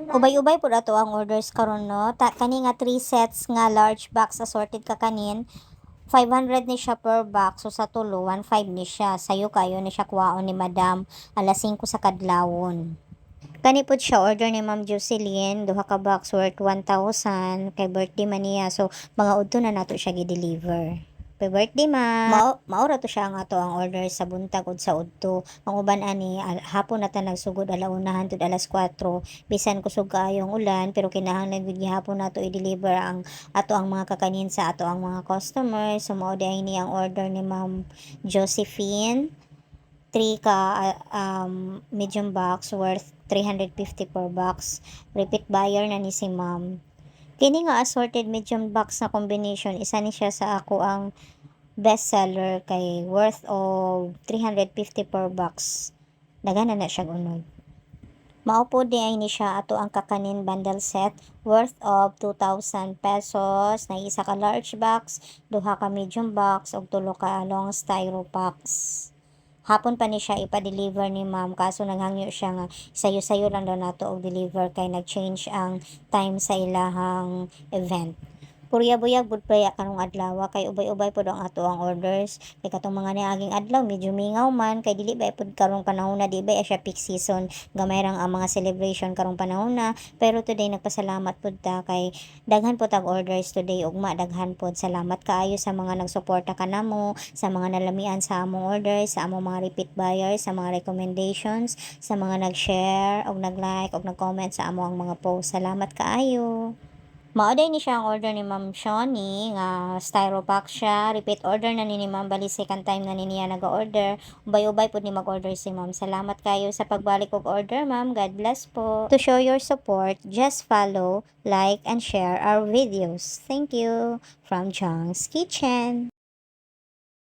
Ubay-ubay pud ato ang orders karon no. Kani nga 3 sets nga large box assorted ka kanin. 500 ni siya per box. So sa tulo 1.5 ni siya. Sayo kayo ni siya kuwaon ni Madam alas 5 sa kadlawon. Kani pud siya order ni Ma'am Jocelyn, duha ka box worth 1,000 kay birthday man niya. So mga udto na nato siya gi-deliver. Happy birthday, ma. Maura to siya ang ato ang order sa buntag ud sa udto. Ang uban ani hapon na ta nagsugod alaunahan tud alas 4. Bisan kusog kaayong ulan pero kinahanglan gid gihapon nato i-deliver ang ato ang mga kakanin sa ato ang mga customers. So mao ni ang order ni Ma'am Josephine. 3 ka medium box worth 350 per box. Repeat buyer na ni si Ma'am. Kini nga assorted medium box na combination, isa ni siya sa ako ang best seller kay worth of 350 per box. Dagana na siya unod. Maupo di ay ni siya ato ang kakanin bundle set worth of 2,000 pesos. Na isa ka large box, duha ka medium box, ug tulo ka long styro packs. Hapon pa ni siya ipa-deliver ni ma'am kaso naghangyo siya nga sayo-sayo lang daw nato og deliver kay nag-change ang time sa ilahang event. Purya-buyag bud paya karong adlaw kay ubay-ubay pud ang ato ang orders. Kay katong mga niaging adlaw medyo mingaw man kay dili ba pud karong panahon na di ba siya peak season. Gamay rang ang mga celebration karong panahon na. Pero today nagpasalamat pud ta kay daghan pud ang orders today ugma daghan pud. Salamat kaayo sa mga nagsuporta kanamo, sa mga nalamian sa among orders, sa among mga repeat buyers, sa mga recommendations, sa mga nag-share og nag-like og nag-comment sa among mga post. Salamat kaayo. Mao-day ni siya ang order ni Ma'am Shoni nga styro pack siya. Repeat order na ni Ma'am bali second time na niya nag-order. Ubay-ubay pud ni mag-order si Ma'am. Salamat kayo sa pagbalik og order, Ma'am. God bless po. To show your support, just follow, like and share our videos. Thank you from Jong's Kitchen.